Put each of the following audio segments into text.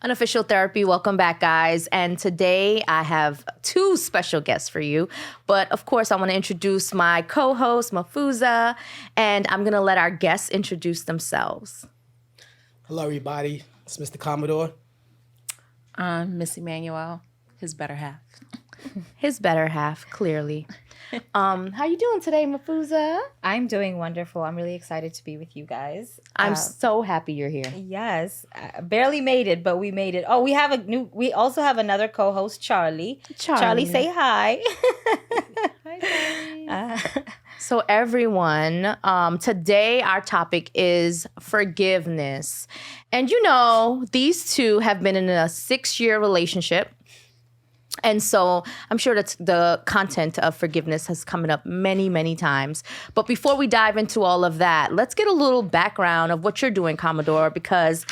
Unofficial Therapy. Welcome back, guys. And today I have two special guests for you. But of course, I want to introduce my co-host, Mafuza, and I'm going to let our guests introduce themselves. Hello, everybody. It's Mr. Commodore. I'm Miss Emanuel, his better half. His better half, clearly. How you doing today, Mafuza? I'm doing wonderful. I'm really excited to be with you guys. I'm so happy you're here. Yes, barely made it, but we made it. Oh, we also have another co-host, Charlie. Charlie, say hi. Hi, Charlie. So everyone, today our topic is forgiveness. And you know, these two have been in a 6-year relationship. And so I'm sure that the content of forgiveness has come up many, many times. But before we dive into all of that, let's get a little background of what you're doing, Commodore, because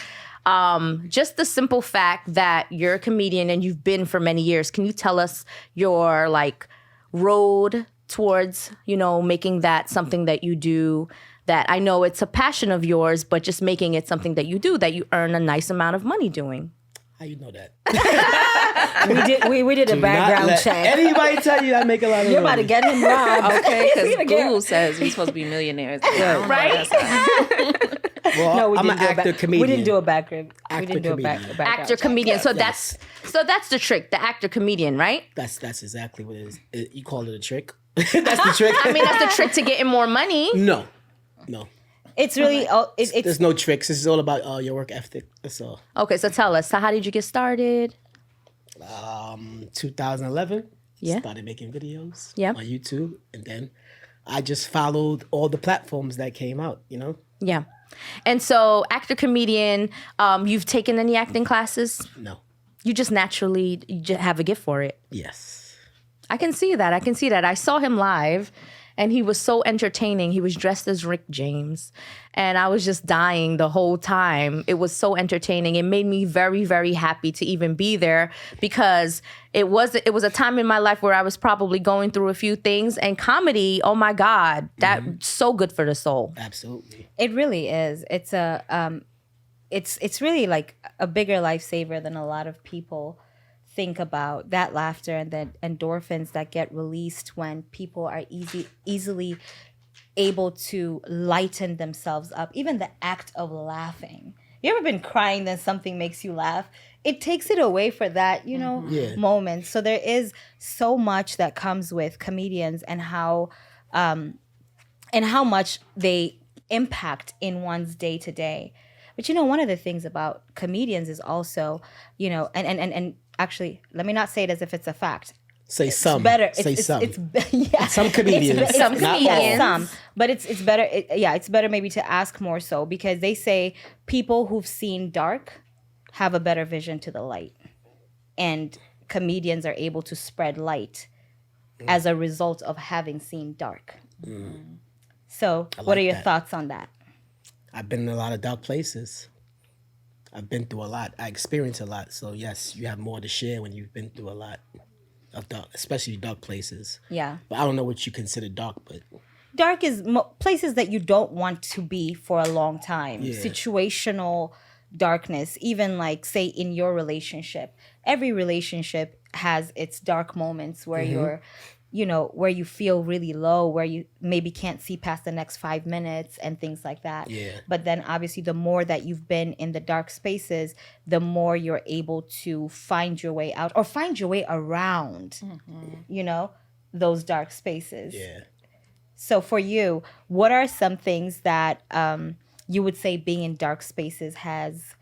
just the simple fact that you're a comedian and you've been for many years, can you tell us your road towards, making that something that you do, that I know it's a passion of yours, but just making it something that you do, that you earn a nice amount of money doing? How you know that? we did a background check. Anybody tell you I make a lot of money? You're about to get him robbed. Okay, because Google says we're supposed to be millionaires. Right? Well, No, I'm an actor, comedian. We didn't do a background. Comedian. Actor, comedian. So that's the trick, the actor, comedian, right? That's exactly what it is. You call it a trick? That's the trick. I mean, that's the trick to getting more money. No. It's really There's no tricks. This is all about your work ethic. That's all. Okay, so tell us. So how did you get started? 2011. Yeah. Started making videos. Yeah. On YouTube, and then I just followed all the platforms that came out. Yeah. And so actor, comedian, you've taken any acting classes? No. You just naturally have a gift for it. Yes. I can see that. I saw him live and he was so entertaining. He was dressed as Rick James and I was just dying the whole time. It was so entertaining. It made me very, very happy to even be there because it was a time in my life where I was probably going through a few things, and comedy, oh my God, that's so good for the soul. Absolutely. It really is. It's it's really like a bigger lifesaver than a lot of people think about. That laughter and the endorphins that get released when people are easily able to lighten themselves up. Even the act of laughing. You ever been crying, then something makes you laugh? It takes it away for that, moment. So there is so much that comes with comedians and how much they impact in one's day to day. But one of the things about comedians is also, and actually, let me not say it as if it's a fact. Say some. Better. Say some. Yeah. Some comedians. Some comedians. Some. But it's better. It's better maybe to ask more so, because they say people who've seen dark have a better vision to the light. And comedians are able to spread light as a result of having seen dark. So what are your thoughts on that? I've been in a lot of dark places. I've been through a lot. I experienced a lot. So yes, you have more to share when you've been through a lot of dark, especially dark places. Yeah. But I don't know what you consider dark, but Dark is places that you don't want to be for a long time. Yeah. Situational darkness, even say in your relationship. Every relationship has its dark moments where you're, where you feel really low, where you maybe can't see past the next 5 minutes and things like that. Yeah. But then obviously the more that you've been in the dark spaces, the more you're able to find your way out or find your way around, those dark spaces. yeah. So for you, what are some things that you would say being in dark spaces has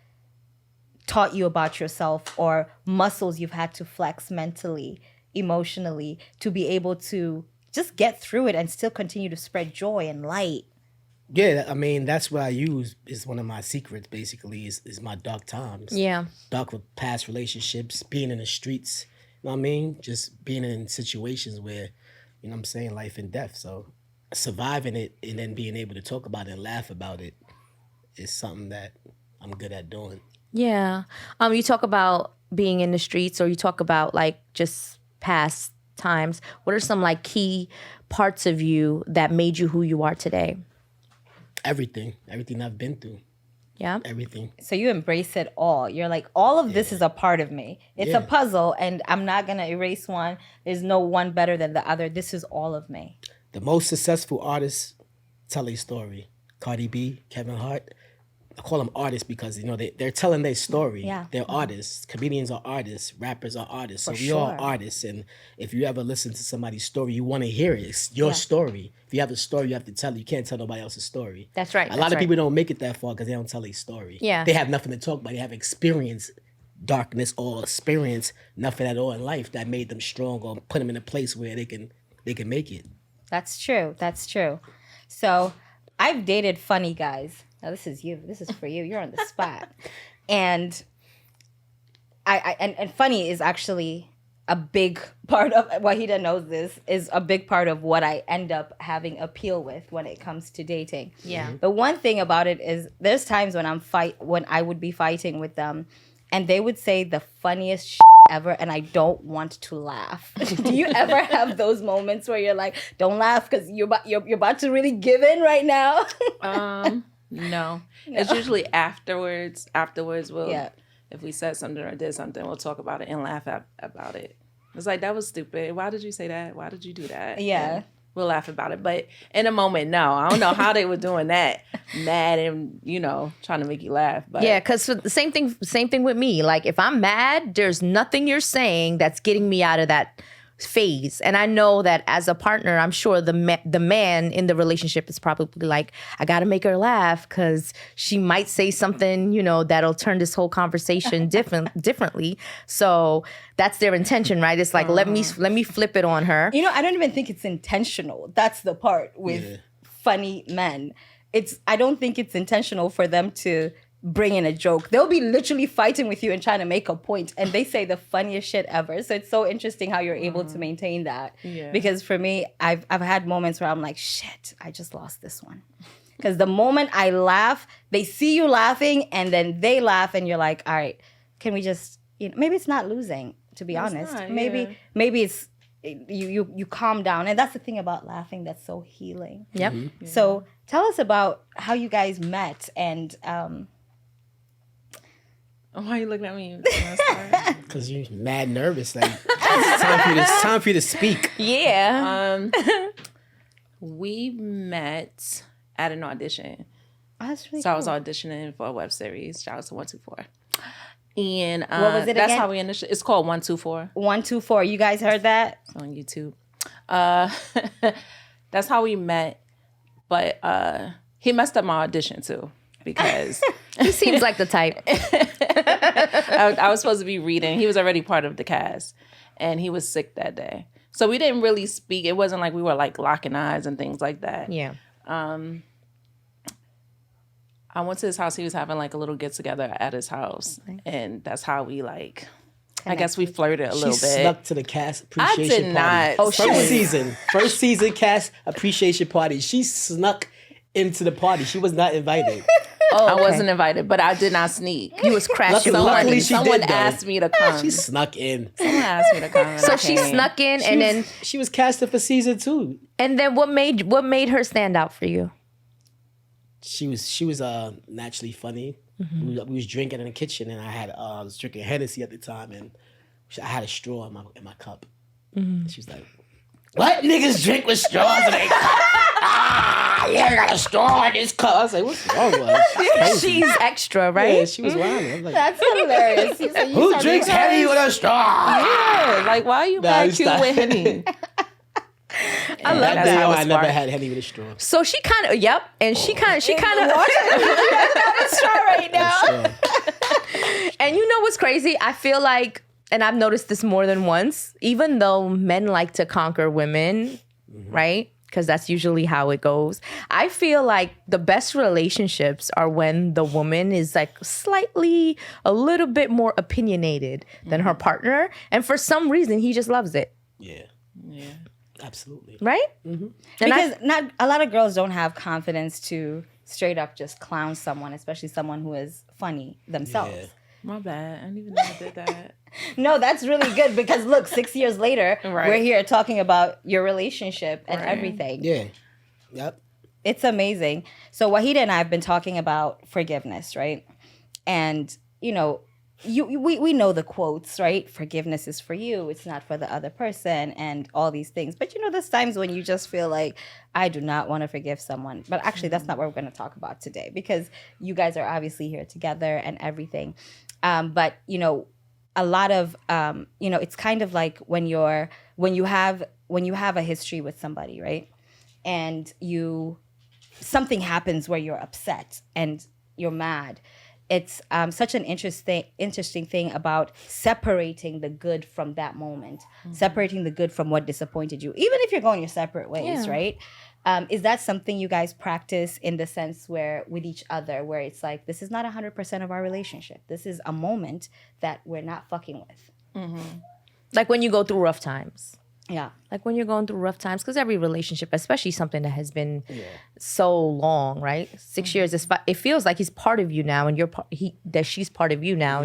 taught you about yourself, or muscles you've had to flex mentally, emotionally, to be able to just get through it and still continue to spread joy and light? Yeah, I mean, that's what I use is one of my secrets, basically, is my dark times. Yeah. Dark with past relationships, being in the streets, you know what I mean? Just being in situations where, life and death. So surviving it and then being able to talk about it and laugh about it is something that I'm good at doing. Yeah. You talk about being in the streets, or you talk about just past times. What are some key parts of you that made you who you are today? Everything I've been through. Yeah. everything. So you embrace it all. You're like, all of this is a part of me. It's a puzzle, and I'm not gonna erase one. There's no one better than the other. This is all of me. The most successful artists tell a story. Cardi B, Kevin Hart. I call them artists because they're telling their story. Yeah. They're artists. Comedians are artists. Rappers are artists. So For we all sure. artists. And if you ever listen to somebody's story, you want to hear it. It's your story. If you have a story, you have to tell it. You can't tell nobody else's story. That's right. A lot of people don't make it that far because they don't tell a story. Yeah. They have nothing to talk about. They have experience darkness or experience nothing at all in life that made them strong or put them in a place where they can make it. That's true. That's true. So I've dated funny guys. Now this is you. This is for you. You're on the spot. And and funny is actually a big part of Wahida knows this is a big part of what I end up having appeal with when it comes to dating. Yeah. The one thing about it is there's times when I would be fighting with them and they would say the funniest ever and I don't want to laugh. Do you ever have those moments where you're like, don't laugh because you're about to really give in right now? No. It's usually afterwards. Afterwards, Yeah. if we said something or did something, we'll talk about it and laugh about it. It's like, that was stupid. Why did you say that? Why did you do that? Yeah. And we'll laugh about it. But in a moment, no. I don't know how they were doing that. Mad and, trying to make you laugh. But Yeah, because the same thing with me. Like if I'm mad, there's nothing you're saying that's getting me out of that phase. And I know that as a partner, I'm sure the man in the relationship is probably like, I got to make her laugh because she might say something, that'll turn this whole conversation differently. So that's their intention, right? It's like, let me flip it on her. I don't even think it's intentional. That's the part with funny men. I don't think it's intentional for them to bring in a joke. They'll be literally fighting with you and trying to make a point, and they say the funniest shit ever. So it's so interesting how you're able to maintain that. Yeah. Because for me, I've had moments where I'm like, shit, I just lost this one. Because the moment I laugh, they see you laughing, and then they laugh, and you're like, all right, can we just, maybe it's not losing, to be honest. not, maybe it's you calm down, and that's the thing about laughing that's so healing. Yep. Mm-hmm. So tell us about how you guys met and. Why are you looking at me? Because you're mad nervous. Like it's time for you to speak. Yeah. We met at an audition. Oh, that's really So cool. I was auditioning for a web series. Shout out to 124. And What was it that's again? how we initially. It's called 124. 124. You guys heard that? It's on YouTube. That's how we met. But he messed up my audition too because He seems like the type. I was supposed to be reading. He was already part of the cast, and he was sick that day. So we didn't really speak. It wasn't like we were like locking eyes and things like that. Yeah. I went to his house. He was having like a little get together at his house, and that's how we like. I guess we flirted a She little bit. snuck to the cast appreciation did party. not. Oh, First season cast appreciation party. She snuck into the party. She was not invited. I wasn't invited, but I did not sneak. You was crashing. Luckily she Someone did, though. asked me to come. She snuck in. Someone asked me to come. and So I she came. snuck in, and She was casted for season 2. then what made her stand out for you? She was naturally funny. We was drinking in the kitchen, and I was drinking Hennessy at the time, and I had a straw in my cup. She was like, "What niggas drink with straws in their cup? Yeah, I got a straw in this cup." I was like, "What's wrong with her?" She's extra, right? Yeah, she was wild. I was like, That's hilarious. "Who drinks Henny with a straw?" Yeah, like why are you mad cute stop. with Henny? I love That's that. how I it's never sparked. had Henny with a straw. So she kind of, and she kind of, right now. Straw. and you know what's crazy? I feel like, and I've noticed this more than once, even though men like to conquer women, right? Because that's usually how it goes. I feel like the best relationships are when the woman is like slightly, a little bit more opinionated than her partner. And for some reason, he just loves it, Yeah, absolutely. right? Because not a lot of girls don't have confidence to straight up just clown someone, especially someone who is funny themselves. Yeah. My bad. I didn't even know I did that. No, that's really good because look, 6 years later, Right. we're here talking about your relationship and Right. everything. Yeah. Yep. It's amazing. So Wahida and I have been talking about forgiveness, right? And we know the quotes, right? Forgiveness is for you, it's not for the other person, and all these things. But there's times when you just feel like, I do not want to forgive someone. But actually, that's not what we're going to talk about today, because you guys are obviously here together and everything. But a lot of it's kind of like when you have a history with somebody, right? And something happens where you're upset and you're mad. It's such an interesting thing about separating the good from that moment, separating the good from what disappointed you, even if you're going your separate ways, right? Is that something you guys practice in the sense where with each other, where it's like, this is not 100% of our relationship. This is a moment that we're not fucking with. Like when you go through rough times. Yeah. Like when you're going through rough times, because every relationship, especially something that has been so long, right? 6 years, it feels like he's part of you now, and that she's part of you now,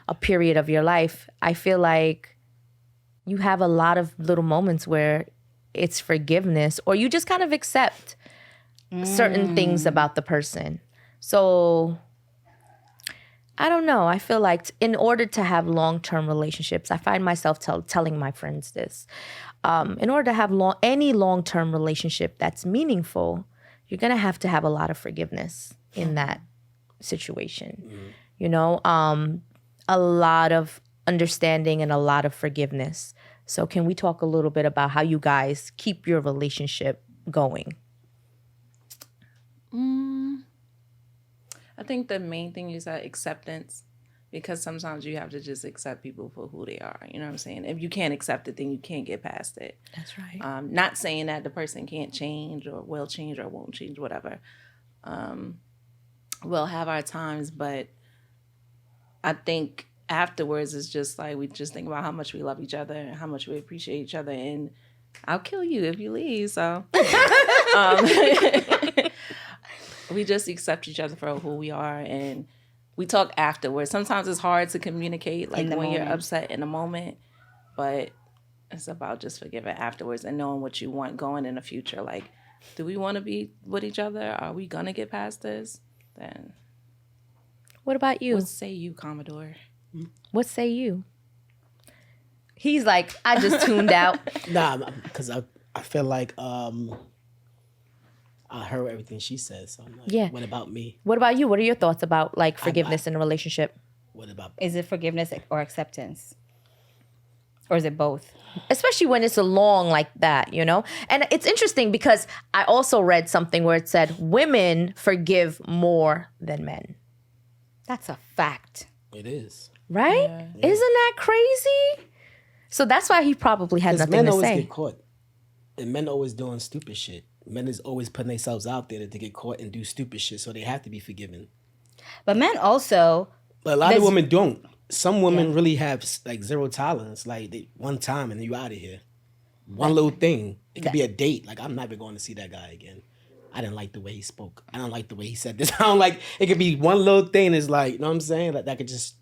a period of your life. I feel like you have a lot of little moments where it's forgiveness, or you just kind of accept certain things about the person. So I don't know. I feel like in order to have long-term relationships, I find myself telling my friends this. In order to have any long-term relationship that's meaningful, you're going to have a lot of forgiveness in that situation. A lot of understanding and a lot of forgiveness. So can we talk a little bit about how you guys keep your relationship going? I think the main thing is that acceptance, because sometimes you have to just accept people for who they are. You know what I'm saying? If you can't accept it, then you can't get past it. That's right. Not saying that the person can't change or will change or won't change, whatever. We'll have our times, but I think afterwards it's just like we just think about how much we love each other and how much we appreciate each other, and I'll kill you if you leave. So we just accept each other for who we are, and we talk afterwards. Sometimes it's hard to communicate, like when you're upset in a moment, but it's about just forgiving afterwards and knowing what you want going in the future. Like, do we want to be with each other? Are we gonna get past this? Then what about you? What say you, Commodore? What say you? He's like, I just tuned out. Nah, because I feel like I heard everything she said. So I'm like, what about me? What about you? What are your thoughts about like forgiveness in a relationship? What about Is it forgiveness or acceptance? Or is it both? Especially when it's long like that, And it's interesting because I also read something where it said women forgive more than men. That's a fact. It is. Right? Yeah. Isn't that crazy? So that's why he probably had nothing to say. Men always get caught. And men always doing stupid shit. Men is always putting themselves out there to get caught and do stupid shit, so they have to be forgiven. But men also... But a lot of women don't. Some women really have like zero tolerance. Like one time and you out of here. One little thing. It could be a date. Like, I'm never going to see that guy again. I didn't like the way he spoke. I don't like the way he said this. I don't like... It could be one little thing that's like, you know what I'm saying? That could just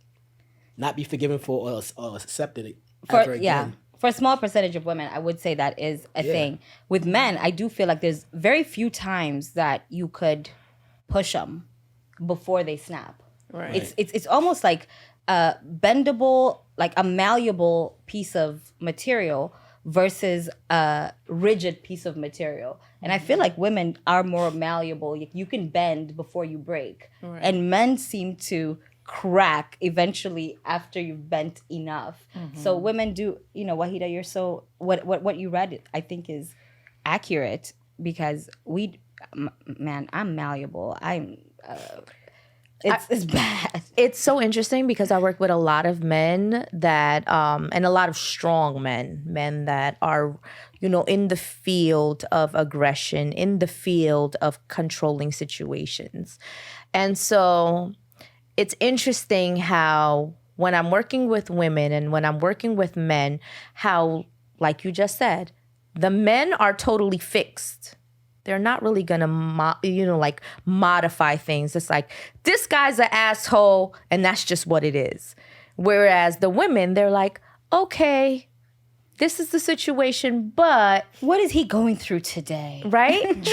not be forgiven for or accepted ever again. Yeah. For a small percentage of women, I would say that is a thing. With men, I do feel like there's very few times that you could push them before they snap. Right. It's almost like a bendable, like a malleable piece of material versus a rigid piece of material. And I feel like women are more malleable. You can bend before you break. Right. And men seem to crack eventually after you've bent enough. So women do, Wahida, you're so what you read I think is accurate, because I'm malleable. It's bad. It's so interesting because I work with a lot of men that and a lot of strong men that are in the field of aggression, in the field of controlling situations. And so it's interesting how when I'm working with women and when I'm working with men, how, like you just said, the men are totally fixed. They're not really gonna, modify things. It's like, this guy's an asshole, and that's just what it is. Whereas the women, they're like, okay, this is the situation, but What is he going through today? right?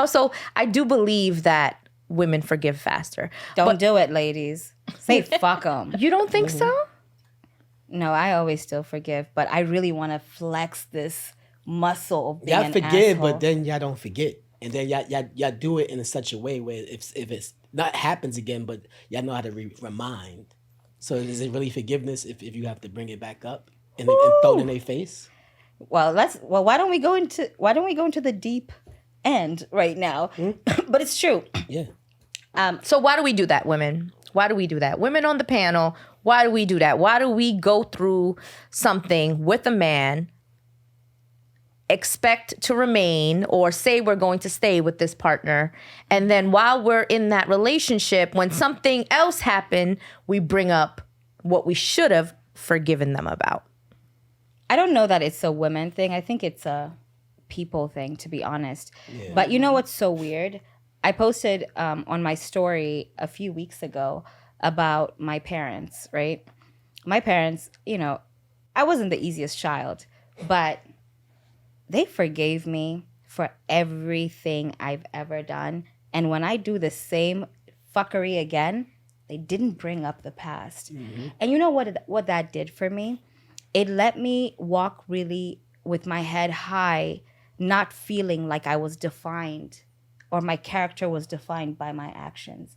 So I do believe that women forgive faster. Don't do it, ladies. Say fuck them. You don't think so? No, I always still forgive, but I really want to flex this muscle of being Y'all an forgive, asshole. but then y'all don't forget. And then y'all do it in such a way where if it's not happens again, but y'all know how to remind. So is it really forgiveness if you have to bring it back up and throw it in their face? Well, why don't we go into the deep end right now? But it's true. Yeah. So why do we do that, women? Why do we do that? Women on the panel, why do we do that? Why do we go through something with a man, expect to remain or say we're going to stay with this partner, and then while we're in that relationship, when something else happened, we bring up what we should have forgiven them about? I don't know that it's a women thing. I think it's a people thing, to be honest. Yeah. But you know what's so weird? I posted on my story a few weeks ago about my parents, right? My parents, I wasn't the easiest child, but they forgave me for everything I've ever done. And when I do the same fuckery again, they didn't bring up the past. Mm-hmm. And you know what that did for me? It let me walk really with my head high, not feeling like I was defined or my character was defined by my actions.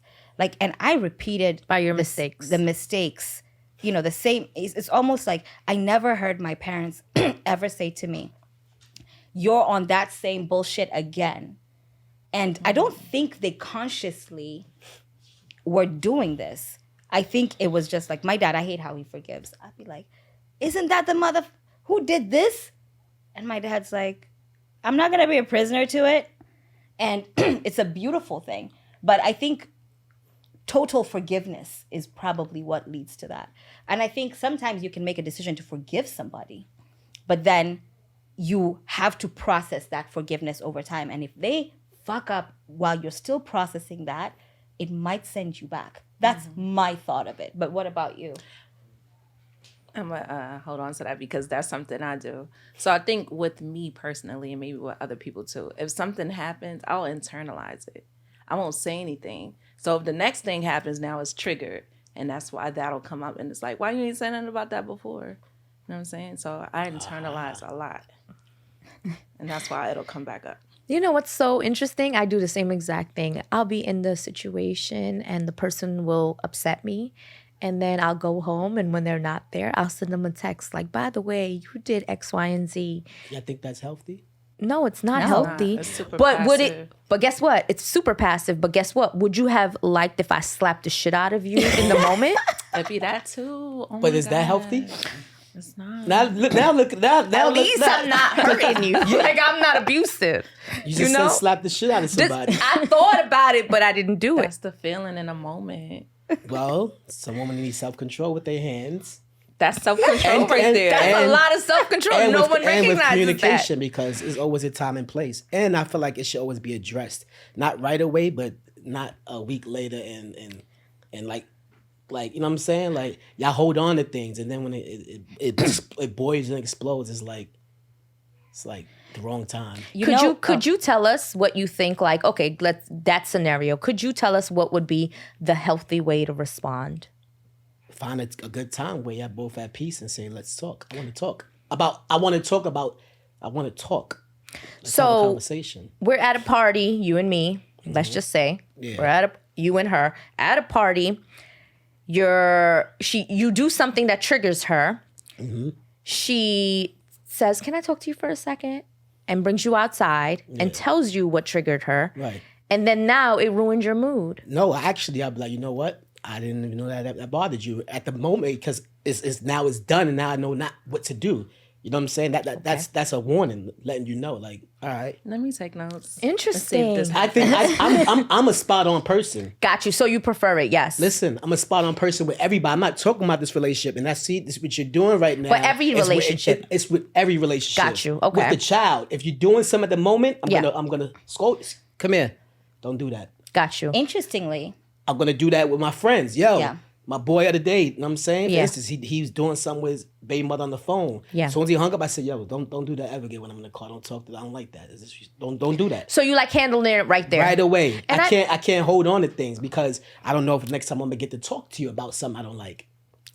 And I repeated by your mistakes. The mistakes, the same. It's almost like I never heard my parents ever say to me, "You're on that same bullshit again." And I don't think they consciously were doing this. I think it was just like my dad. I hate how he forgives. I'd be like, "Isn't that the mother who did this?" And my dad's like, "I'm not going to be a prisoner to it." And it's a beautiful thing. But I think total forgiveness is probably what leads to that. And I think sometimes you can make a decision to forgive somebody, but then you have to process that forgiveness over time. And if they fuck up while you're still processing that, it might send you back. That's my thought of it. But what about you? I'm going to hold on to that because that's something I do. So I think with me personally, and maybe with other people too, if something happens, I'll internalize it. I won't say anything. So if the next thing happens now, it's triggered. And that's why that'll come up. And it's like, why you ain't saying nothing about that before? You know what I'm saying? So I internalize a lot. And that's why it'll come back up. You know what's so interesting? I do the same exact thing. I'll be in the situation and the person will upset me. And then I'll go home, and when they're not there, I'll send them a text like, "By the way, you did X, Y, and Z." Y'all think that's healthy? No, it's not healthy. It's super but passive. would it? But guess what? It's super passive. But guess what? Would you have liked if I slapped the shit out of you in the moment? It'd be that too. Oh but my is that healthy? It's not. Now look. At least I'm not hurting you. Like I'm not abusive. You just said slap the shit out of somebody. I thought about it, but I didn't do That's it. the feeling in a moment. Well, some women need self-control with their hands. That's self-control right there. That's a lot of self-control. No one and with recognizes communication that. because it's always a time and place. And I feel like it should always be addressed. Not right away, but not a week later and like you know what I'm saying? Like y'all hold on to things and then when it boils and explodes, it's like the wrong time. Could you tell us what you think? Like, okay, that scenario. Could you tell us what would be the healthy way to respond? Find a good time where y'all both at peace and say, "Let's talk. I want to talk about. Let's have a conversation." We're at a party, you and me. Let's just say we're you and her at a party. You do something that triggers her. Mm-hmm. She says, "Can I talk to you for a second?" and brings you outside and tells you what triggered her. Right. And then now it ruined your mood. No, actually, I'll be like, you know what? I didn't even know that bothered you at the moment because it's done and now I know not what to do. You know what I'm saying? That's a warning, letting you know, like, all right. Let me take notes. Interesting. I think I'm a spot on person. Got you. So you prefer it, yes. Listen, I'm a spot on person with everybody. I'm not talking about this relationship, and this is what you're doing right now. But every relationship. It's with every relationship. Got you. Okay. With the child, if you're doing something at the moment, I'm gonna scold. Come here. Don't do that. Got you. Interestingly, I'm gonna do that with my friends. Yo, My boy of the day, you know what I'm saying? For Yeah. instance, he was doing something with his baby mother on the phone. Yeah. As soon as he hung up, I said, yo, don't do that ever again when I'm in the car. Don't talk to that. I don't like that. Don't do that. So you like handling it right there. Right away. And I can't hold on to things because I don't know if next time I'm gonna get to talk to you about something I don't like.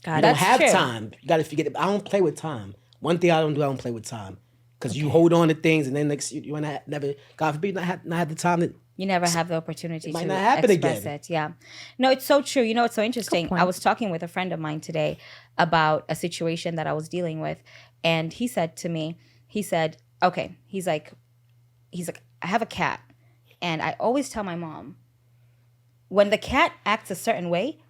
God, You don't That's have true. time. You gotta forget it. I don't play with time. One thing I don't play with time. Because you hold on to things and then next you never, God forbid, not have the time to. You never have the opportunity might to not happen express again. it. Yeah. No, it's so true. You know, it's so interesting. point. I was talking with a friend of mine today about a situation that I was dealing with. And he said to me, okay, he's like, I have a cat. And I always tell my mom, when the cat acts a certain way,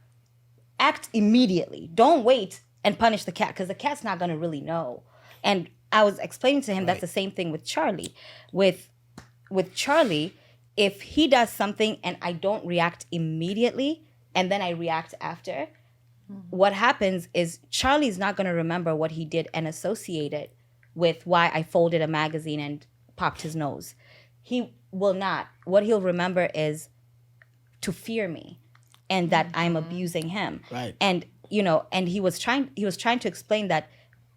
act immediately. Don't wait and punish the cat because the cat's not going to really know. And I was explaining to him that's the same thing with Charlie. With Charlie, if he does something and I don't react immediately and then I react after, what happens is Charlie's not going to remember what he did and associate it with why I folded a magazine and popped his nose. He will not. What he'll remember is to fear me and that I'm abusing him. Right. And and he was trying to explain that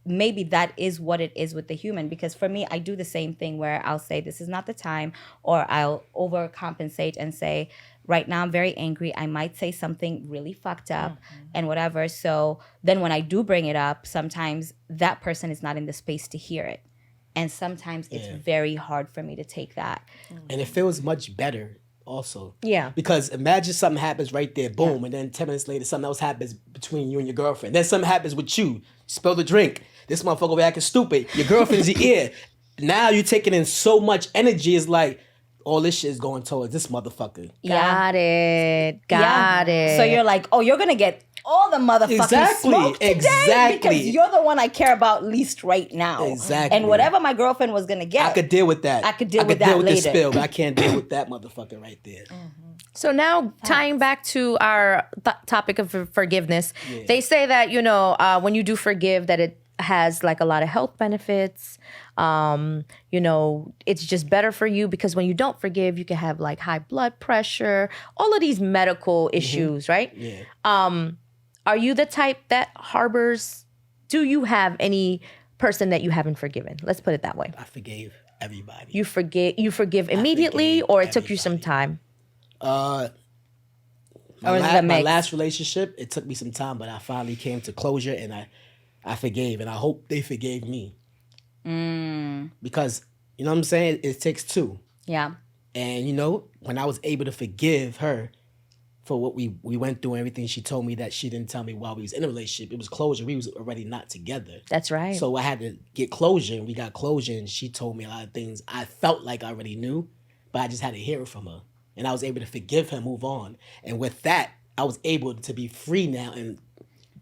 maybe that is what it is with the human, because for me, I do the same thing where I'll say this is not the time, or I'll overcompensate and say, right now I'm very angry. I might say something really fucked up and whatever. So then when I do bring it up, sometimes that person is not in the space to hear it. And sometimes it's very hard for me to take that. And it feels much better also. Yeah. Because imagine something happens right there, boom, and then 10 minutes later something else happens between you and your girlfriend. Then something happens with you. Spill the drink. This motherfucker be acting stupid. Your girlfriend's your ear. Now you're taking in so much energy. It's like all this shit is going towards this motherfucker. Got it. So you're like, oh, you're gonna get all the motherfucking smoke today because you're the one I care about least right now. Exactly. And whatever my girlfriend was gonna get, I could deal with that. I could deal with that the later. spill, but I can't deal with that motherfucker right there. So now tying back to our topic of forgiveness, they say that, when you do forgive, that it has like a lot of health benefits. It's just better for you because when you don't forgive, you can have like high blood pressure, all of these medical issues, right? Yeah. Are you the type that do you have any person that you haven't forgiven? Let's put it that way. I forgave everybody. You forgive immediately, or it took you some time? Or is it a My mix? last relationship, it took me some time, but I finally came to closure and I forgave, and I hope they forgave me. Because, you know what I'm saying? It takes two. Yeah. And, when I was able to forgive her for what we went through and everything, she told me that she didn't tell me while we was in a relationship. It was closure. We was already not together. That's right. So I had to get closure, and we got closure, and she told me a lot of things I felt like I already knew, but I just had to hear it from her. And I was able to forgive her, move on. And with that, I was able to be free now and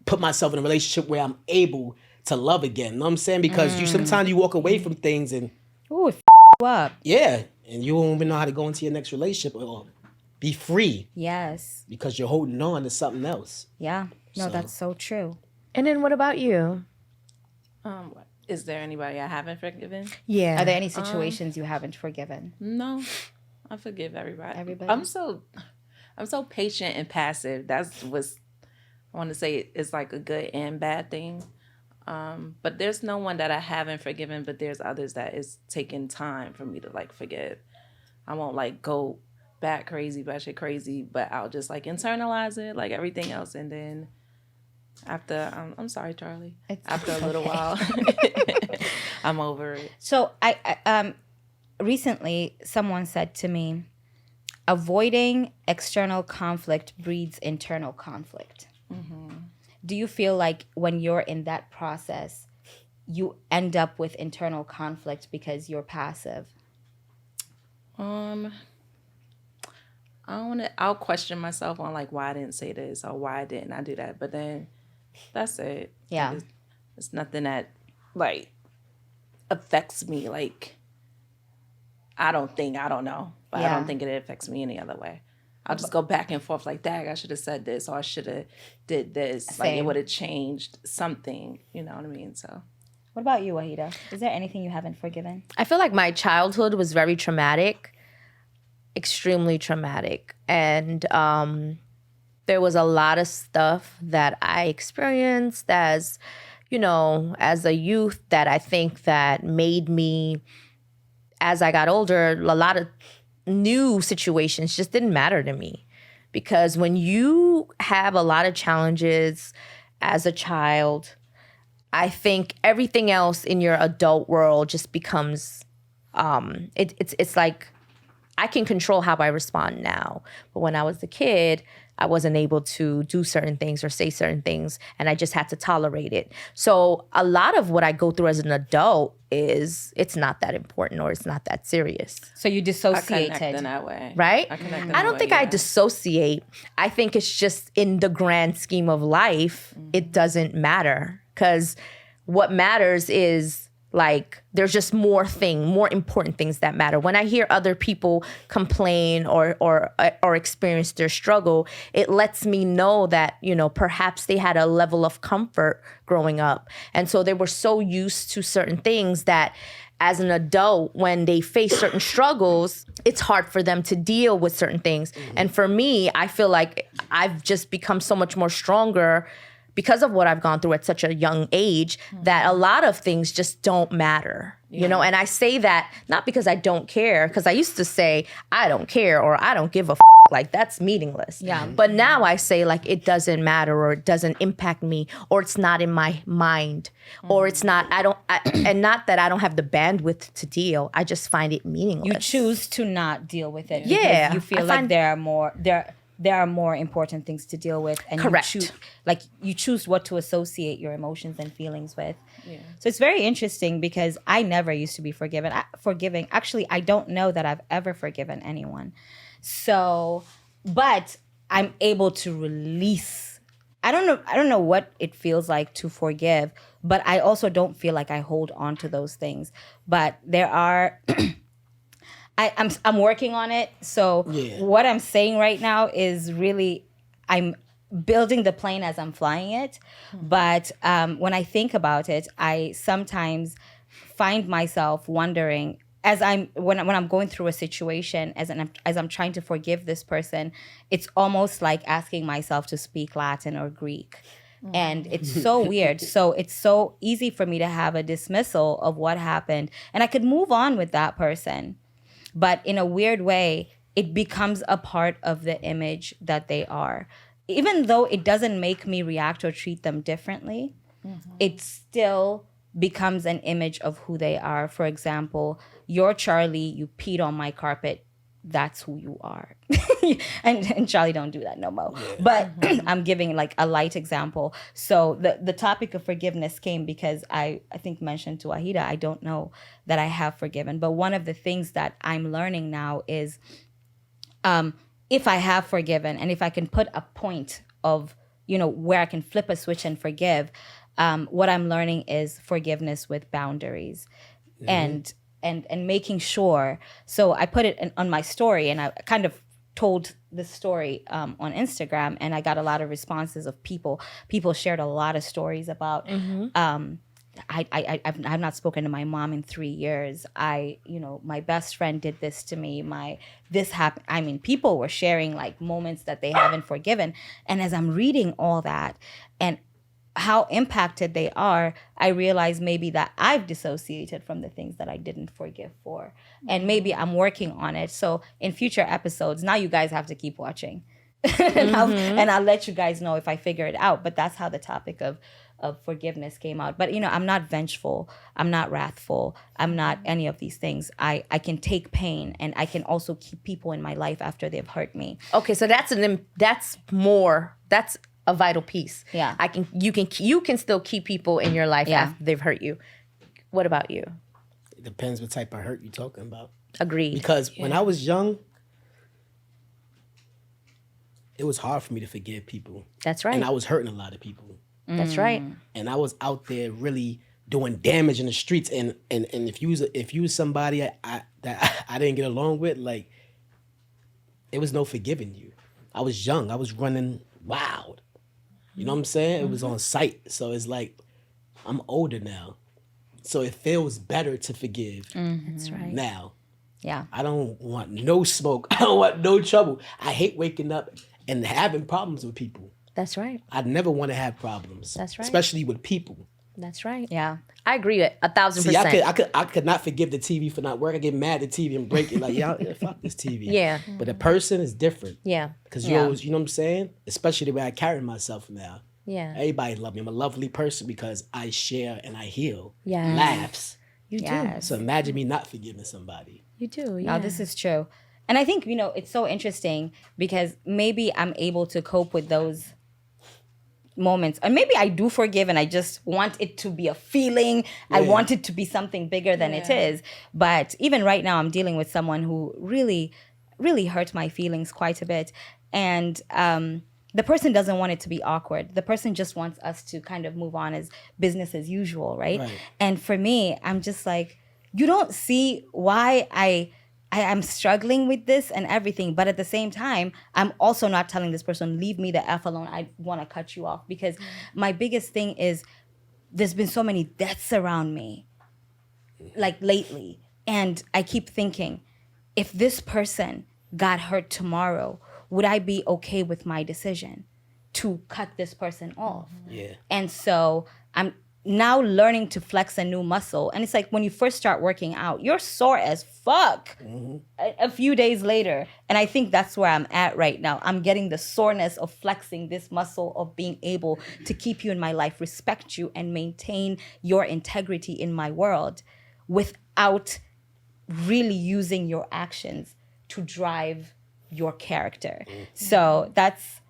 put myself in a relationship where I'm able to love again. You know what I'm saying? Because sometimes you walk away from things and Ooh, it you up. yeah, and you won't even know how to go into your next relationship or be free Yes. because you're holding on to something else. Yeah. No, So- that's so true. And then what about you? Is there anybody I haven't forgiven? Yeah. Are there any situations you haven't forgiven? No, I forgive everybody. Everybody? I'm so patient and passive. That's what's I want to say is like a good and bad thing. But there's no one that I haven't forgiven, but there's others that is taking time for me to like forgive. I won't like go back crazy, batshit crazy, but I'll just like internalize it like everything else, and then after I'm sorry, Charlie. After a little while, I'm over it. So I recently someone said to me, avoiding external conflict breeds internal conflict. Do you feel like when you're in that process, you end up with internal conflict because you're passive? I'll question myself on like why I didn't say this or why didn't I do that, but then that's it. Yeah. Like, it's nothing that like affects me. Like I don't know, but I Yeah. don't think it affects me any other way. I'll just go back and forth like, dang, I should have said this or I should have did this. Like it Same. would have changed something. You know what I mean? So What about you, Wahida? Is there anything you haven't forgiven? I feel like my childhood was very traumatic, extremely traumatic. And there was a lot of stuff that I experienced as, as a youth that I think that made me, as I got older, a lot of new situations just didn't matter to me. Because when you have a lot of challenges as a child, I think everything else in your adult world just becomes, it's like I can control how I respond now. But when I was a kid, I wasn't able to do certain things or say certain things, and I just had to tolerate it. So a lot of what I go through as an adult it's not that important or it's not that serious. So you I dissociated. connect in that way. Right? I connect in I that don't way, think I yeah. dissociate. I think it's just in the grand scheme of life, it doesn't matter. Because what matters is like there's just more important things that matter. When I hear other people complain or experience their struggle, it lets me know that, perhaps they had a level of comfort growing up. And so they were so used to certain things that as an adult, when they face certain struggles, it's hard for them to deal with certain things. And for me, I feel like I've just become so much more stronger because of what I've gone through at such a young age, that a lot of things just don't matter, and I say that not because I don't care, because I used to say I don't care or I don't give a like that's meaningless. Yeah. But now I say like it doesn't matter or it doesn't impact me or it's not in my mind or it's not, and not that I don't have the bandwidth to deal. I just find it meaningless. You choose to not deal with it. Yeah. Because you feel like there are more important things to deal with, and Correct. you choose what to associate your emotions and feelings with. Yeah. So it's very interesting because I never used to be forgiving. Actually, I don't know that I've ever forgiven anyone. So, but I'm able to release. I don't know what it feels like to forgive, but I also don't feel like I hold on to those things. But there are. I'm working on it. So what I'm saying right now is really I'm building the plane as I'm flying it. But when I think about it, I sometimes find myself wondering when I'm going through a situation as I'm trying to forgive this person, it's almost like asking myself to speak Latin or Greek. And it's so weird. So it's so easy for me to have a dismissal of what happened, and I could move on with that person. But in a weird way, it becomes a part of the image that they are. Even though it doesn't make me react or treat them differently, it still becomes an image of who they are. For example, you're Charlie, you peed on my carpet. That's who you are. and Charlie don't do that no more. Yeah. But I'm giving like a light example. So the topic of forgiveness came because I think mentioned to Ahida, I don't know that I have forgiven. But one of the things that I'm learning now is if I have forgiven and if I can put a point of, where I can flip a switch and forgive, what I'm learning is forgiveness with boundaries. And making sure. So I put it on my story, and I kind of told the story on Instagram, and I got a lot of responses of people. People shared a lot of stories about. I've not spoken to my mom in 3 years. My best friend did this to me. This happened. I mean, people were sharing like moments that they haven't forgiven, and as I'm reading all that, and how impacted they are, I realize maybe that I've dissociated from the things that I didn't forgive for. And maybe I'm working on it. So in future episodes, now you guys have to keep watching. and I'll let you guys know if I figure it out. But that's how the topic of forgiveness came out. But, I'm not vengeful. I'm not wrathful. I'm not any of these things. I can take pain, and I can also keep people in my life after they've hurt me. Okay, so that's a vital piece. Yeah. You can still keep people in your life after they've hurt you. What about you? It depends what type of hurt you're talking about. Agreed. Because when I was young, it was hard for me to forgive people. That's right. And I was hurting a lot of people. That's right. And I was out there really doing damage in the streets. And if you was somebody that I didn't get along with, like, it was no forgiving you. I was young. I was running wild. You know what I'm saying? It was on sight. So it's like, I'm older now. So it feels better to forgive. That's right. Now. Yeah. I don't want no smoke. I don't want no trouble. I hate waking up and having problems with people. That's right. I never want to have problems. That's right. Especially with people. That's right. Yeah. I agree 1,000%. See, I could not forgive the TV for not working. I get mad at the TV and break it. Like, yeah, fuck this TV. Yeah. But a person is different. Yeah. Because you always, you know what I'm saying? Especially the way I carry myself now. Yeah. Everybody love me. I'm a lovely person because I share and I heal. Yeah. Laughs. You Yes. So imagine me not forgiving somebody. do. You do. Yeah. No, this is true. And I think, it's so interesting because maybe I'm able to cope with those moments. And maybe I do forgive and I just want it to be a feeling. I want it to be something bigger than it is. But even right now, I'm dealing with someone who really, really hurt my feelings quite a bit. And the person doesn't want it to be awkward. The person just wants us to kind of move on as business as usual, right? And for me, I'm just like, you don't see why I'm struggling with this and everything, but at the same time, I'm also not telling this person, leave me the F alone. I want to cut you off because my biggest thing is there's been so many deaths around me, like lately. And I keep thinking, if this person got hurt tomorrow, would I be okay with my decision to cut this person off? Yeah. And so I'm now learning to flex a new muscle. And it's like when you first start working out, you're sore as fuck a few days later. And I think that's where I'm at right now. I'm getting the soreness of flexing this muscle of being able to keep you in my life, respect you, and maintain your integrity in my world without really using your actions to drive your character. So that's,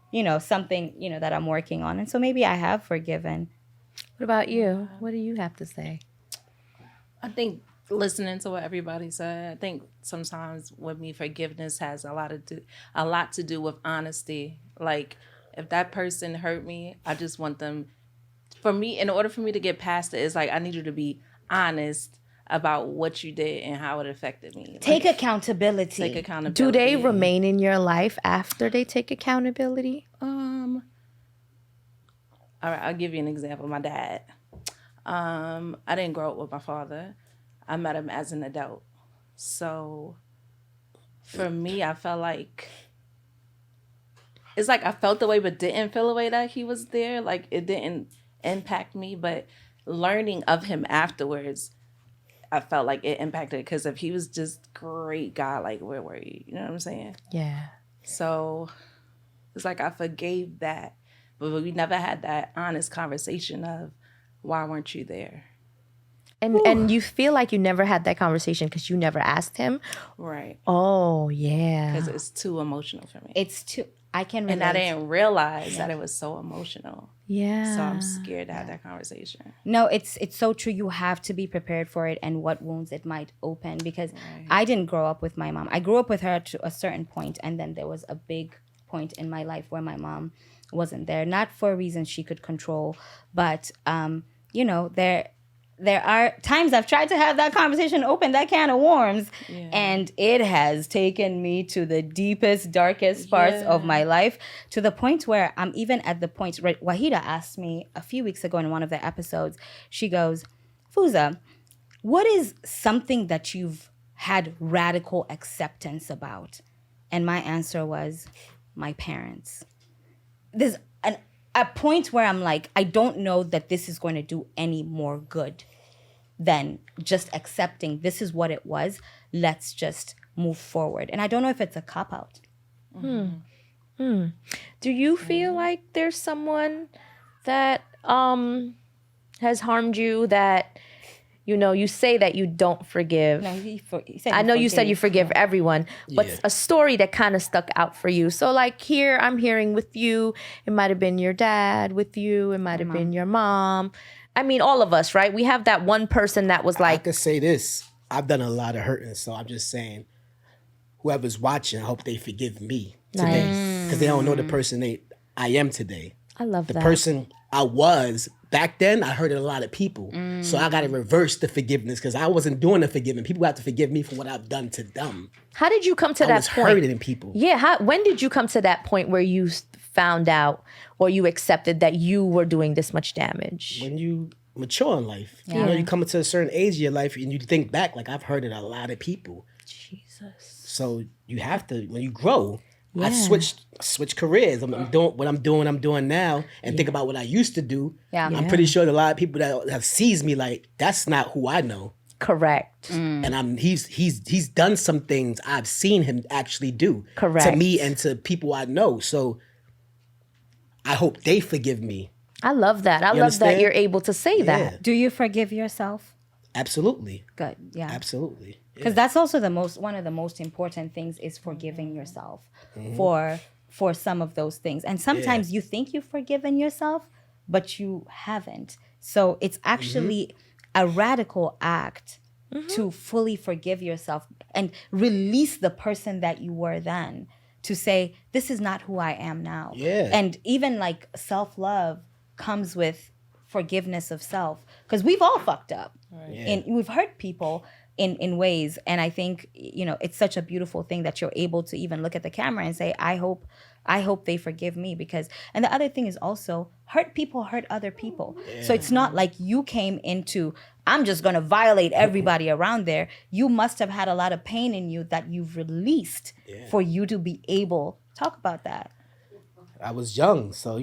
something, that I'm working on. And so maybe I have forgiven. What about you? What do you have to say? I think listening to what everybody said, I think sometimes with me, forgiveness has a lot to do with honesty. Like if that person hurt me, I just want them, in order for me to get past it, it's like I need you to be honest about what you did and how it affected me. Take accountability. Take accountability. Do they remain in your life after they take accountability? All right, I'll give you an example. My dad. I didn't grow up with my father. I met him as an adult. So for me, I felt like it's like I felt the way but didn't feel the way that he was there. Like it didn't impact me, but learning of him afterwards, I felt like it impacted because if he was just great guy, like where were you? You know what I'm saying? Yeah. So it's like I forgave that. But we never had that honest conversation of why weren't you there? And you feel like you never had that conversation because you never asked him? Right. Oh, yeah. Because it's too emotional for me. I can relate. And I didn't realize that it was so emotional. Yeah. So I'm scared to have that conversation. No, it's so true. You have to be prepared for it and what wounds it might open because I didn't grow up with my mom. I grew up with her to a certain point, and then there was a big point in my life where my mom wasn't there, not for reasons she could control, but there are times I've tried to have that conversation, open that can of worms, and it has taken me to the deepest, darkest parts of my life, to the point where I'm even at the point, Wahida asked me a few weeks ago in one of the episodes, she goes, Fuza, what is something that you've had radical acceptance about? And my answer was, my parents. There's a point where I'm like, I don't know that this is going to do any more good than just accepting this is what it was. Let's just move forward. And I don't know if it's a cop-out. Do you feel like there's someone that has harmed you that, you say that you don't forgive? No, he said I know you said you forgive everyone, but Yeah. a story that kind of stuck out for you. So like here, I'm hearing with you, it might have been your dad, with you, it might have been your mom. I mean, all of us, right? We have that one person that was I like, could say this. I've done a lot of hurting, so I'm just saying, whoever's watching, I hope they forgive me today. Because they don't know the person I am today. I love The that. person I was back then, I hurted a lot of people. So I got to reverse the forgiveness because I wasn't doing the forgiving. People have to forgive me for what I've done to them. How did you come to I that was point? hurting people. Yeah. When did you come to that point where you found out or you accepted that you were doing this much damage? When you mature in life, you come into a certain age of your life and you think back, like I've hurted a lot of people. Jesus. So you have to, when you grow, I switched careers. I'm doing what I'm doing now, and think about what I used to do. Yeah. I'm pretty sure that a lot of people that have sees me like that's not who I know. Correct. And he's done some things I've seen him actually do Correct. to me and to people I know. So I hope they forgive me. I love that. I love that understand? you're able to say that. Do you forgive yourself? Absolutely. Good. Yeah. Absolutely. Because that's also one of the most important things is forgiving yourself for some of those things. And sometimes you think you've forgiven yourself, but you haven't. So it's actually a radical act to fully forgive yourself and release the person that you were then, to say, this is not who I am now. Yeah. And even like self-love comes with forgiveness of self, because we've all fucked up. Yeah. And we've hurt people in ways. And I think, it's such a beautiful thing that you're able to even look at the camera and say, I hope they forgive me. Because, and the other thing is also, hurt people hurt other people. Yeah. So it's not like you came into, I'm just going to violate everybody around there. You must have had a lot of pain in you that you've released for you to be able to talk about that. I was young, so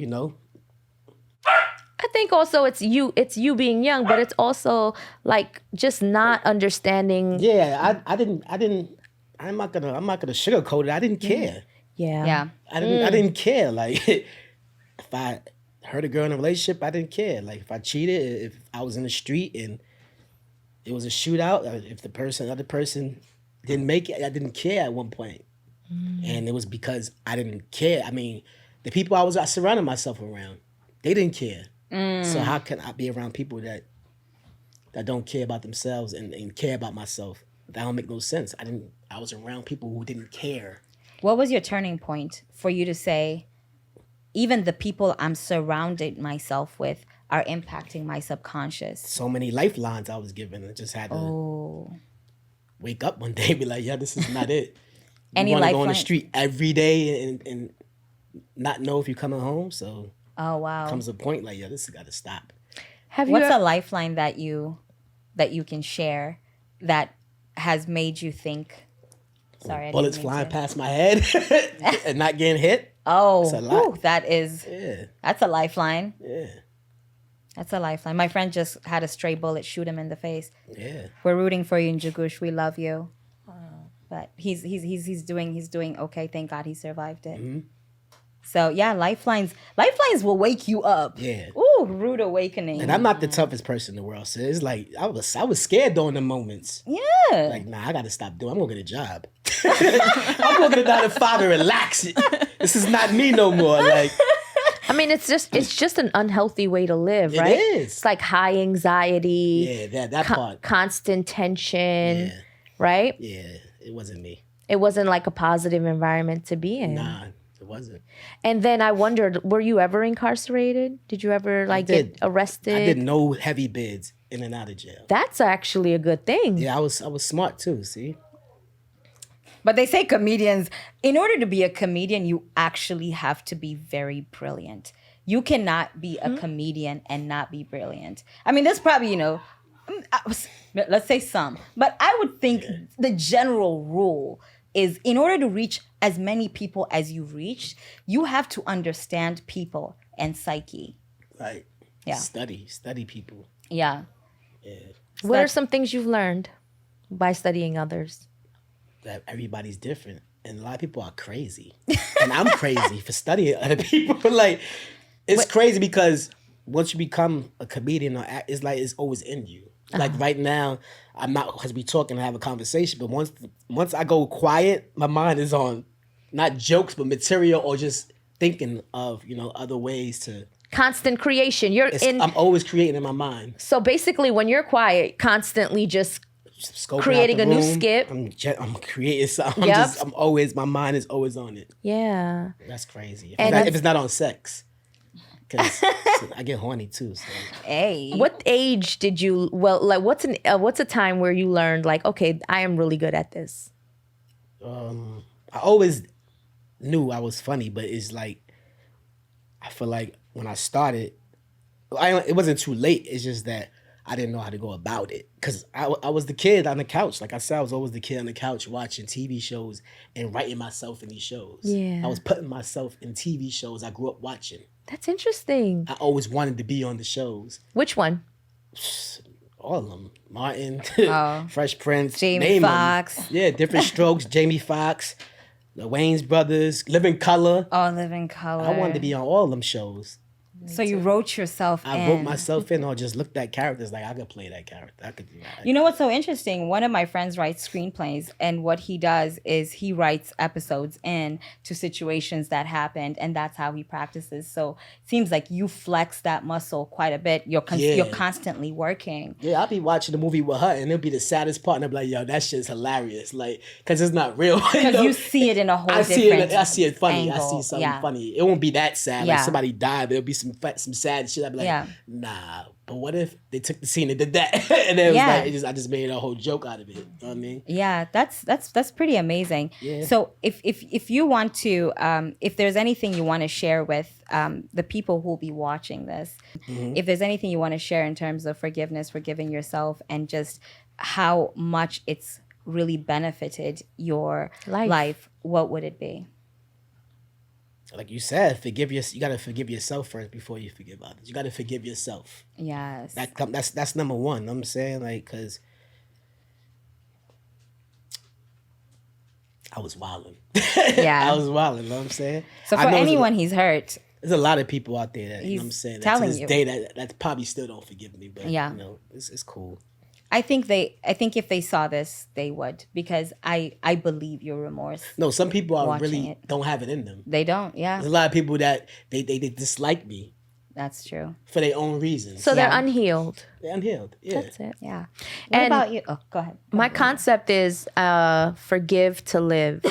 I think also it's you being young, but it's also like just not understanding. Yeah, I'm not gonna sugarcoat it. I didn't care. Yeah. I didn't care. Like if I hurt a girl in a relationship, I didn't care. Like if I cheated, if I was in the street and it was a shootout, if the other person didn't make it, I didn't care at one point. And it was because I didn't care. I mean, the people I surrounded myself around, they didn't care. So how can I be around people that don't care about themselves and care about myself? That don't make no sense. I was around people who didn't care. What was your turning point for you to say, even the people I'm surrounded myself with are impacting my subconscious? So many lifelines I was given. I just had to wake up one day and be like, yeah, this is not it. You want to go on the street every day and not know if you're coming home. So comes a point like, yeah, this has got to stop. What's a lifeline that you can share that has made you think? Sorry, bullets flying past my head and not getting hit. Oh, that's a lot. That's a lifeline. Yeah. That's a lifeline. My friend just had a stray bullet shoot him in the face. Yeah. We're rooting for you in Jagush. We love you. Wow. But he's doing okay. Thank God he survived it. Mm-hmm. So yeah, lifelines will wake you up. Yeah. Ooh, rude awakening. And I'm not the toughest person in the world. So it's like I was scared during the moments. Yeah. Like, nah, I gotta stop doing. I'm gonna get a job. I'm gonna get a 9-to-5 and relax. This is not me no more. Like, I mean, it's just an unhealthy way to live, right? It is. It's like high anxiety. Yeah, that part. Constant tension, right? Yeah, it wasn't me. It wasn't like a positive environment to be in. Nah, it wasn't. And then I wondered, were you ever incarcerated? Did you ever get arrested? I did no heavy bids in and out of jail. That's actually a good thing. Yeah, I was smart too, see? But they say comedians, in order to be a comedian, you actually have to be very brilliant. You cannot be a comedian and not be brilliant. I mean, there's probably, let's say some. But I would think the general rule is in order to reach as many people as you've reached, you have to understand people and psyche. Right. Yeah. Study people. Yeah. Yeah. What are some things you've learned by studying others? That everybody's different. And a lot of people are crazy. And I'm crazy for studying other people. Like, it's crazy because once you become a comedian or act, it's like it's always in you. Like right now, I'm not, because we talk and have a conversation, but once I go quiet, my mind is on not jokes, but material or just thinking of, other ways to. Constant creation. I'm always creating in my mind. So basically when you're quiet, constently just creating a new skit. I'm creating something. My mind is always on it. Yeah. That's crazy. If it's not on sex. Because I get horny too. So. Hey. What age did you, what's a time where you learned like, okay, I am really good at this? I always knew I was funny, but it's like, I feel like when I started, it wasn't too late. It's just that I didn't know how to go about it because I was the kid on the couch. Like I said, I was always the kid on the couch watching TV shows and writing myself in these shows. Yeah. I was putting myself in TV shows I grew up watching. That's interesting. I always wanted to be on the shows. Which one? All of them. Martin, Oh. Fresh Prince, Jamie name 'em. Foxx. Yeah, Different Strokes, Jamie Foxx, the Wayans Brothers, Living Color. Oh, Living Color. I wanted to be on all them shows. So you wrote yourself in. I wrote myself in or just looked at characters like I could play that character. I could do that. You know what's so interesting? One of my friends writes screenplays, and what he does is he writes episodes in to situations that happened, and that's how he practices. So it seems like you flex that muscle quite a bit. You're constantly working. Yeah, I'll be watching the movie with her, and it'll be the saddest part, and I'll be like, "Yo, that shit's hilarious!" Like, cause it's not real. Because you see it in a whole I different I see it funny. angle. I see something Yeah. funny. It won't be that sad. Yeah. Like somebody died, there'll be some sad shit. I'll be like, Yeah. nah. But what if they took the scene and did that, and then it was Yeah. like, I just made a whole joke out of it. You know what I mean? Yeah, that's pretty amazing. Yeah. So if you want to, if there's anything you want to share with the people who will be watching this, if there's anything you want to share in terms of forgiveness, forgiving yourself, and just how much it's really benefited your life, what would it be? Like you said, you gotta forgive yourself first before you forgive others. You gotta forgive yourself. Yes. That's number one. You know what I'm saying, like, cause I was wilding. Yeah. I was wilding. You know what I'm saying? So I for know anyone he's hurt, there's a lot of people out there that, you know what I'm He's saying, that telling to this you. day that probably still don't forgive me. But Yeah. you know, it's cool. I think if they saw this, they would, because I believe your remorse. No, some people are Watching really it. don't have it in them. They don't. Yeah, There's a lot of people that they dislike me that's true. for their own reasons. So they're Yeah. unhealed. They're unhealed. Yeah. That's it. Yeah. What And about you? Oh, go ahead. My concept is forgive to live.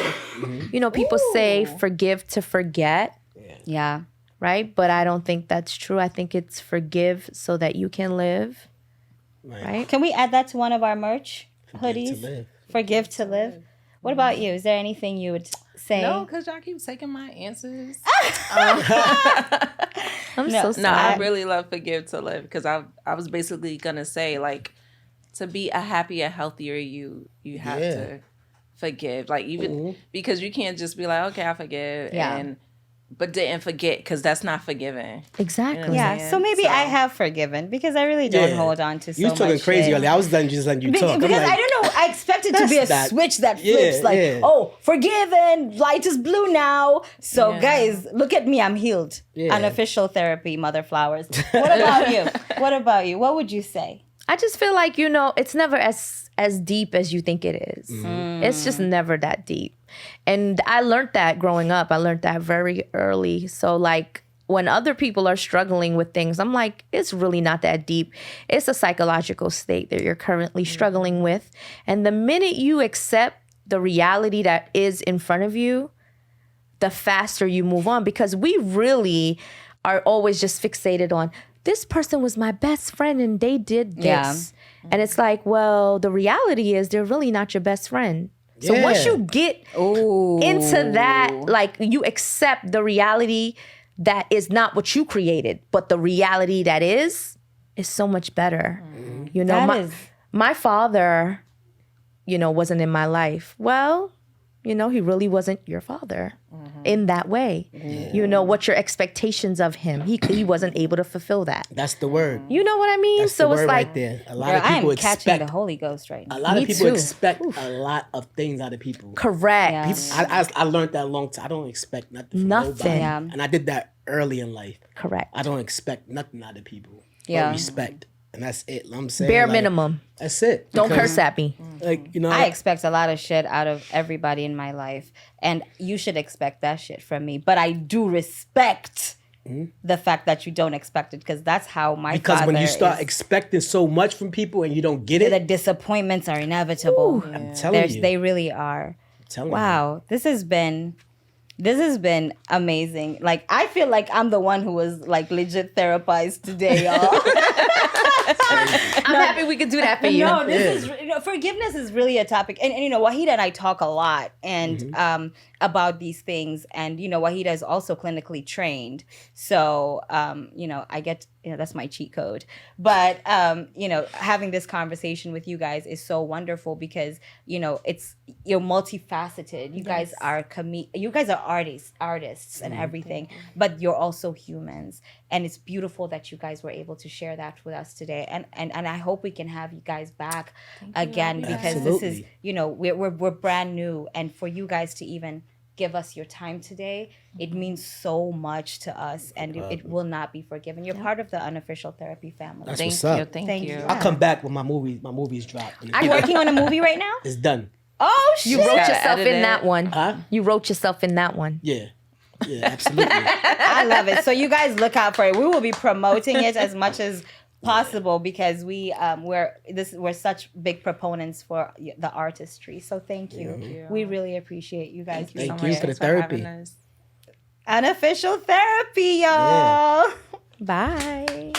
You know, people say forgive to forget, Yeah. right? But I don't think that's true. I think it's forgive so that you can live, right? Can we add that to one of our merch Forgive hoodies? to live. Forgive to live. What about you? Is there anything you would say? No, because y'all keep taking my answers. I'm so sorry. No, I really love forgive to live, because I was basically gonna say, like, to be a happier, healthier you have Yeah. to forgive. Like, even because you can't just be like, okay, I forgive, Yeah. but didn't forget, because that's not forgiving. Exactly. Yeah. Man, So maybe so- I have forgiven, because I really don't Yeah. hold on to so You was talking much crazy shit. earlier. I was just letting you talk. I'm Because like, I don't know. I expected to be a That's not- switch that Yeah, flips like, yeah. oh, forgiven, light is blue now. So Yeah. guys, look at me, I'm healed. Yeah. Unofficial therapy, mother flowers. What about you? What about you? What would you say? I just feel like, you know, it's never as deep as you think it is. It's just never that deep. And I learned that growing up. I learned that very early. So like when other people are struggling with things, I'm like, it's really not that deep. It's a psychological state that you're currently struggling with. And the minute you accept the reality that is in front of you, the faster you move on, because we really are always just fixated on this person was my best friend and they did this. Yeah. And it's like, well, the reality is they're really not your best friend. So once Yeah. you get Ooh. into that, like you accept the reality that is not what you created, but the reality that is so much better. You know, That is- my father, you know, wasn't in my life. Well, you know, he really wasn't your father in that way. You know, what your expectations of him, he wasn't able to fulfill that. that's the word. You know what I mean? That's So the it's word like, right there. A lot Girl, of I people am catching expect the Holy Ghost right now. a lot Me of people too. expect a lot of things out of people. correct. Yeah. I learned that a long time. I don't expect nothing from Nothing. nobody. Yeah. And I did that early in life. Correct. I don't expect nothing out of people. Yeah. But respect. And that's it. I'm saying, Bare like, minimum. That's it. Don't Because, curse at me. Like, you know, I expect a lot of shit out of everybody in my life, and you should expect that shit from me. But I do respect the fact that you don't expect it, because that's how my because father when you start is. expecting so much from people and you don't get it, The disappointments are inevitable. I'm telling you. They really are. I'm telling you. Wow, this has been amazing. Like, I feel like I'm the one who was like legit therapized today, y'all. I'm happy we could do that for you. No, this is forgiveness is really a topic, and Wahida and I talk a lot and about these things, and Wahida is also clinically trained, so I get that's my cheat code, but having this conversation with you guys is so wonderful because it's you're multifaceted. You guys are you guys are artists and everything, but you're also humans, and it's beautiful that you guys were able to share that with us today, and I hope we can have you guys back again because this is we're brand new, and for you guys to even give us your time today, it means so much to us, and it will not be forgiven. You're part of the Unofficial Therapy family. That's Thank what's you. up. Thank you. I'll come back when my movies drop. Are you working on a movie right now? It's done. Oh shit! You wrote Gotta yourself edit in it. that one. Huh? You wrote yourself in that one. Yeah, absolutely. I love it. So you guys look out for it. We will be promoting it as much as possible because we're such big proponents for the artistry. So thank you. We really appreciate you guys. Thank you for the therapy. Unofficial Therapy, y'all. Bye.